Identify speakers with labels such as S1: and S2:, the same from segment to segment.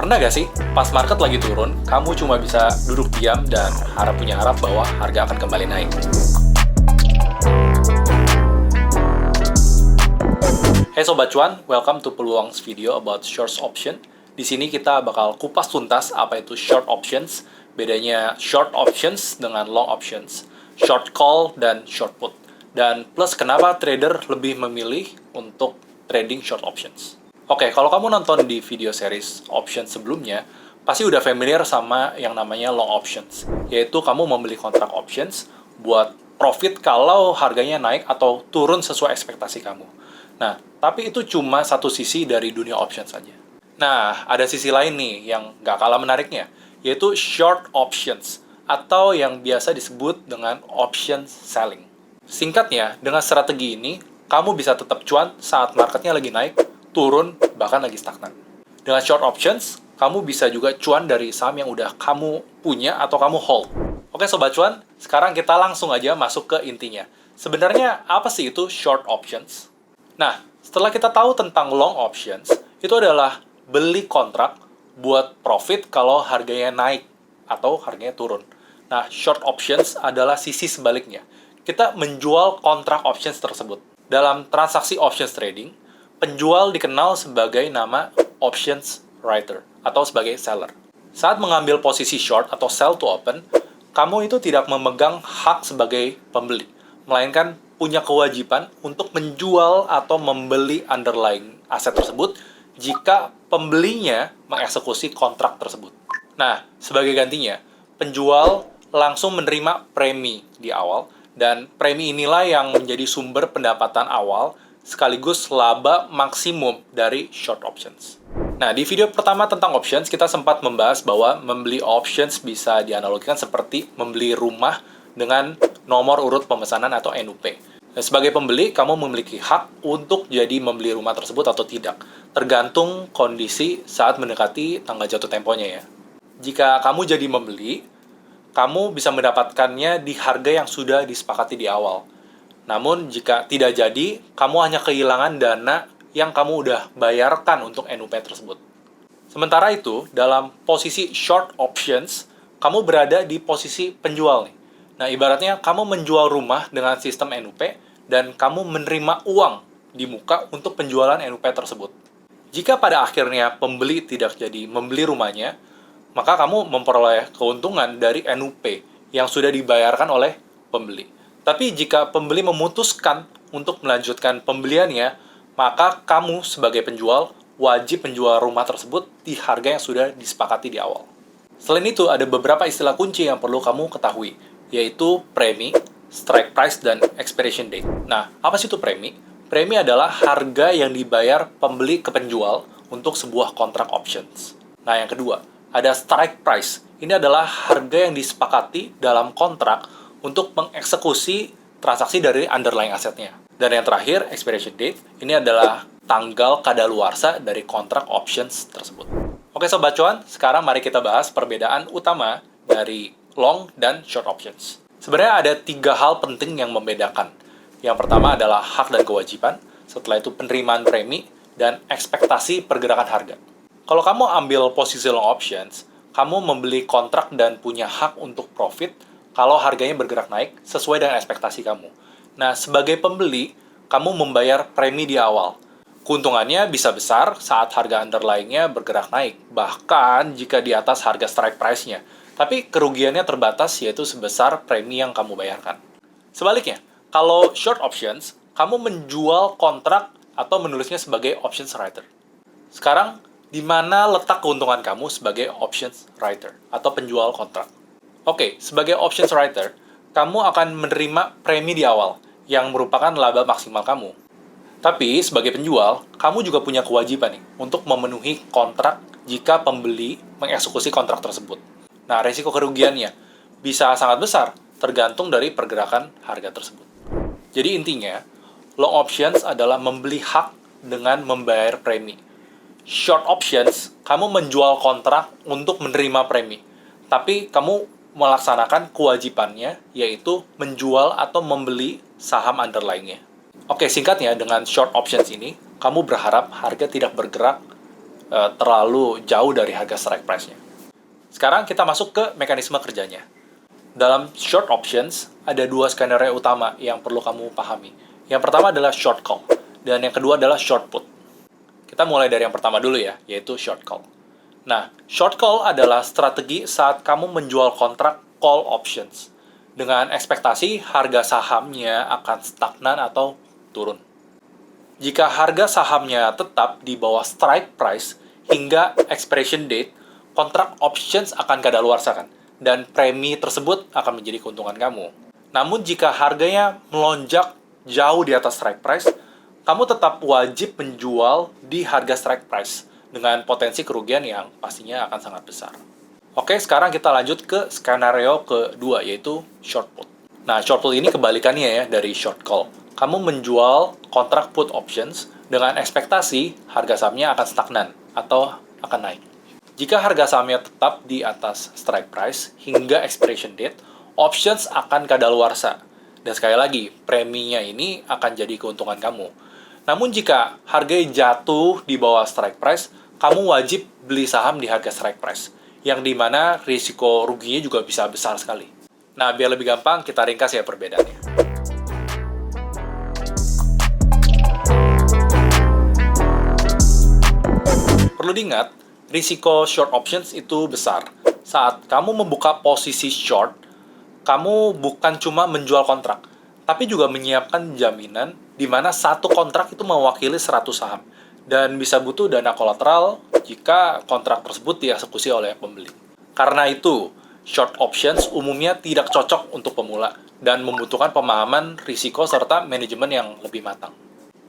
S1: Pernah gak sih, pas market lagi turun, kamu cuma bisa duduk diam dan punya harap bahwa harga akan kembali naik? Hey Sobat Cuan, welcome to Peluang's video about short option. Di sini kita bakal kupas tuntas apa itu short options, bedanya short options dengan long options, short call dan short put. Dan plus kenapa trader lebih memilih untuk trading short options. Oke, kalau kamu nonton di video series options sebelumnya, pasti udah familiar sama yang namanya long options, yaitu kamu membeli kontrak options buat profit kalau harganya naik atau turun sesuai ekspektasi kamu. Nah, tapi itu cuma satu sisi dari dunia options saja. Nah, ada sisi lain nih yang nggak kalah menariknya, yaitu short options, atau yang biasa disebut dengan options selling. Singkatnya, dengan strategi ini, kamu bisa tetap cuan saat marketnya lagi naik, turun, bahkan lagi stagnan. Dengan short options, kamu bisa juga cuan dari saham yang udah kamu punya atau kamu hold. Oke Sobat Cuan, sekarang kita langsung aja masuk ke intinya. Sebenarnya apa sih itu short options? Nah, setelah kita tahu tentang long options, itu adalah beli kontrak buat profit kalau harganya naik atau harganya turun. Nah, short options adalah sisi sebaliknya. Kita menjual kontrak options tersebut. Dalam transaksi options trading, penjual dikenal sebagai nama options writer atau sebagai seller. Saat mengambil posisi short atau sell to open, kamu itu tidak memegang hak sebagai pembeli, melainkan punya kewajiban untuk menjual atau membeli underlying aset tersebut jika pembelinya mengeksekusi kontrak tersebut. Nah, sebagai gantinya, penjual langsung menerima premi di awal, dan premi inilah yang menjadi sumber pendapatan awal sekaligus laba maksimum dari short options. Nah, di video pertama tentang options, kita sempat membahas bahwa membeli options bisa dianalogikan seperti membeli rumah dengan nomor urut pemesanan atau NUP. Nah, sebagai pembeli, kamu memiliki hak untuk jadi membeli rumah tersebut atau tidak, tergantung kondisi saat mendekati tanggal jatuh temponya ya. Jika kamu jadi membeli, kamu bisa mendapatkannya di harga yang sudah disepakati di awal. Namun, jika tidak jadi, kamu hanya kehilangan dana yang kamu udah bayarkan untuk NUP tersebut. Sementara itu, dalam posisi short options, kamu berada di posisi penjual nih. Nah, ibaratnya kamu menjual rumah dengan sistem NUP dan kamu menerima uang di muka untuk penjualan NUP tersebut. Jika pada akhirnya pembeli tidak jadi membeli rumahnya, maka kamu memperoleh keuntungan dari NUP yang sudah dibayarkan oleh pembeli. Tapi jika pembeli memutuskan untuk melanjutkan pembeliannya, maka kamu sebagai penjual wajib menjual rumah tersebut di harga yang sudah disepakati di awal. Selain itu, ada beberapa istilah kunci yang perlu kamu ketahui, yaitu premi, strike price, dan expiration date. Nah, apa sih itu premi? Premi adalah harga yang dibayar pembeli ke penjual untuk sebuah kontrak options. Nah, yang kedua, ada strike price. Ini adalah harga yang disepakati dalam kontrak untuk mengeksekusi transaksi dari underlying asetnya. Dan yang terakhir, expiration date, ini adalah tanggal kadaluarsa dari kontrak options tersebut. Oke Sobat Cuan, sekarang mari kita bahas perbedaan utama dari long dan short options. Sebenarnya ada 3 hal penting yang membedakan. Yang pertama adalah hak dan kewajiban, setelah itu penerimaan premi, dan ekspektasi pergerakan harga. Kalau kamu ambil posisi long options, kamu membeli kontrak dan punya hak untuk profit kalau harganya bergerak naik sesuai dengan ekspektasi kamu. Nah, sebagai pembeli, kamu membayar premi di awal. Keuntungannya bisa besar saat harga underlying-nya bergerak naik, bahkan jika di atas harga strike price-nya. Tapi kerugiannya terbatas, yaitu sebesar premi yang kamu bayarkan. Sebaliknya, kalau short options, kamu menjual kontrak atau menulisnya sebagai options writer. Sekarang, di mana letak keuntungan kamu sebagai options writer atau penjual kontrak? Oke, sebagai options writer, kamu akan menerima premi di awal, yang merupakan laba maksimal kamu. Tapi, sebagai penjual, kamu juga punya kewajiban nih, untuk memenuhi kontrak jika pembeli mengeksekusi kontrak tersebut. Nah, risiko kerugiannya bisa sangat besar, tergantung dari pergerakan harga tersebut. Jadi intinya, long options adalah membeli hak dengan membayar premi. Short options, kamu menjual kontrak untuk menerima premi. Tapi, kamu melaksanakan kewajibannya, yaitu menjual atau membeli saham underlying-nya. Oke, singkatnya, dengan short options ini, kamu berharap harga tidak bergerak terlalu jauh dari harga strike price-nya. Sekarang kita masuk ke mekanisme kerjanya. Dalam short options, ada dua skenario utama yang perlu kamu pahami. Yang pertama adalah short call, dan yang kedua adalah short put. Kita mulai dari yang pertama dulu ya, yaitu short call. Nah, short call adalah strategi saat kamu menjual kontrak call options dengan ekspektasi harga sahamnya akan stagnan atau turun. Jika harga sahamnya tetap di bawah strike price hingga expiration date, kontrak options akan kadaluarsa kan, dan premi tersebut akan menjadi keuntungan kamu. Namun jika harganya melonjak jauh di atas strike price, kamu tetap wajib menjual di harga strike price dengan potensi kerugian yang pastinya akan sangat besar. Oke, sekarang kita lanjut ke skenario kedua, yaitu short put. Nah, short put ini kebalikannya ya dari short call. Kamu menjual kontrak put options dengan ekspektasi harga sahamnya akan stagnan atau akan naik. Jika harga sahamnya tetap di atas strike price hingga expiration date, options akan kadaluarsa. Dan sekali lagi, preminya ini akan jadi keuntungan kamu. Namun jika harganya jatuh di bawah strike price, kamu wajib beli saham di harga strike price, yang dimana risiko ruginya juga bisa besar sekali. Nah, biar lebih gampang, kita ringkas ya perbedaannya. Perlu diingat, risiko short options itu besar. Saat kamu membuka posisi short, kamu bukan cuma menjual kontrak, tapi juga menyiapkan jaminan di mana satu kontrak itu mewakili 100 saham dan bisa butuh dana kolateral jika kontrak tersebut dieksekusi oleh pembeli. Karena itu, short options umumnya tidak cocok untuk pemula dan membutuhkan pemahaman risiko serta manajemen yang lebih matang.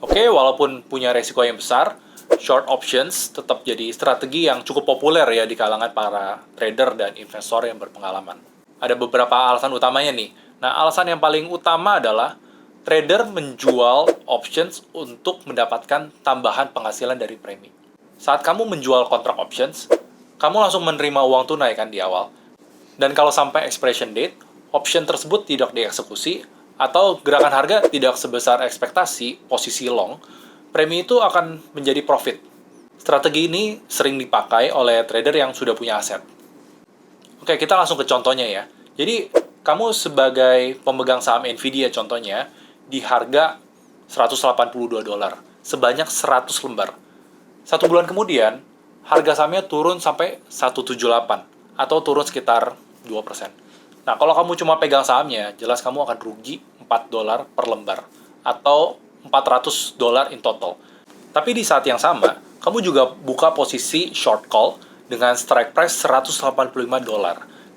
S1: Oke, walaupun punya risiko yang besar, short options tetap jadi strategi yang cukup populer ya di kalangan para trader dan investor yang berpengalaman. Ada beberapa alasan utamanya nih. Nah, alasan yang paling utama adalah trader menjual options untuk mendapatkan tambahan penghasilan dari premi. Saat kamu menjual kontrak options, kamu langsung menerima uang tunai kan di awal. Dan kalau sampai expiration date, option tersebut tidak dieksekusi atau gerakan harga tidak sebesar ekspektasi posisi long, premi itu akan menjadi profit. Strategi ini sering dipakai oleh trader yang sudah punya aset. Oke, kita langsung ke contohnya ya. Jadi, kamu sebagai pemegang saham Nvidia contohnya, di harga $182, sebanyak 100 lembar. 1 bulan kemudian, harga sahamnya turun sampai 178, atau turun sekitar 2%. Nah, kalau kamu cuma pegang sahamnya, jelas kamu akan rugi $4 per lembar, atau $400 in total. Tapi di saat yang sama, kamu juga buka posisi short call dengan strike price $185,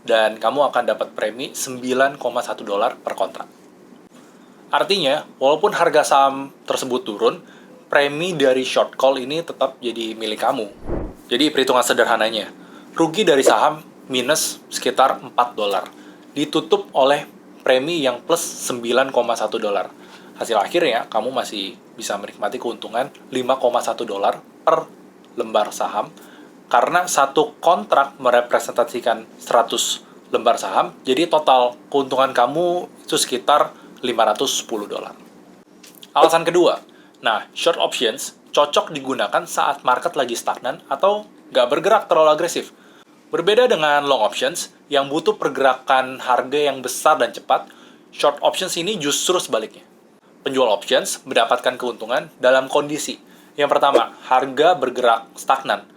S1: dan kamu akan dapat premi $9,1 per kontrak. Artinya, walaupun harga saham tersebut turun, premi dari short call ini tetap jadi milik kamu. Jadi, perhitungan sederhananya, rugi dari saham minus sekitar $4, ditutup oleh premi yang plus $9,1. Hasil akhirnya, kamu masih bisa menikmati keuntungan $5,1 per lembar saham, karena satu kontrak merepresentasikan 100 lembar saham, jadi total keuntungan kamu itu sekitar $510. Alasan kedua, nah, short options cocok digunakan saat market lagi stagnan atau nggak bergerak terlalu agresif. Berbeda dengan long options yang butuh pergerakan harga yang besar dan cepat, short options ini justru sebaliknya. Penjual options mendapatkan keuntungan dalam kondisi. Yang pertama, harga bergerak stagnan.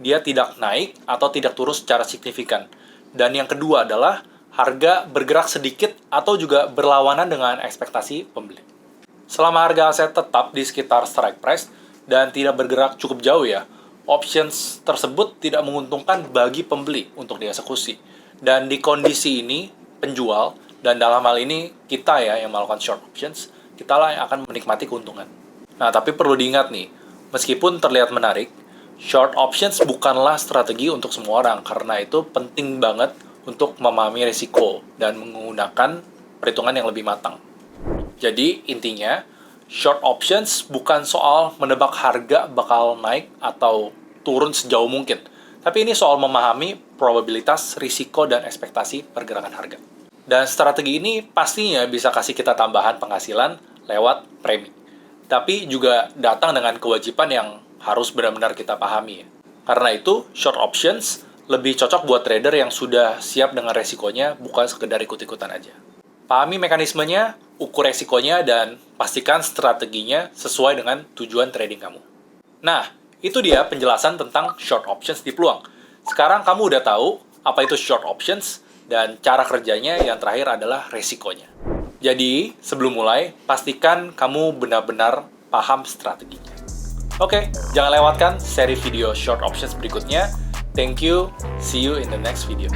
S1: Dia tidak naik atau tidak turun secara signifikan. Dan yang kedua adalah harga bergerak sedikit atau juga berlawanan dengan ekspektasi pembeli. Selama harga aset tetap di sekitar strike price dan tidak bergerak cukup jauh ya, options tersebut tidak menguntungkan bagi pembeli untuk dieksekusi. Dan di kondisi ini, penjual, dan dalam hal ini kita ya yang melakukan short options, kita lah yang akan menikmati keuntungan. Nah, tapi perlu diingat nih, meskipun terlihat menarik, short options bukanlah strategi untuk semua orang, karena itu penting banget untuk memahami risiko dan menggunakan perhitungan yang lebih matang. Jadi, intinya, short options bukan soal menebak harga bakal naik atau turun sejauh mungkin, tapi ini soal memahami probabilitas, risiko, dan ekspektasi pergerakan harga. Dan strategi ini pastinya bisa kasih kita tambahan penghasilan lewat premi. Tapi juga datang dengan kewajiban yang harus benar-benar kita pahami ya. Karena itu, short options lebih cocok buat trader yang sudah siap dengan resikonya, bukan sekedar ikut-ikutan aja. Pahami mekanismenya, ukur resikonya, dan pastikan strateginya sesuai dengan tujuan trading kamu. Nah, itu dia penjelasan tentang short options di peluang. Sekarang kamu udah tahu apa itu short options, dan cara kerjanya yang terakhir adalah resikonya. Jadi, sebelum mulai, pastikan kamu benar-benar paham strateginya. Oke, jangan lewatkan seri video short options berikutnya. Thank you, see you in the next video.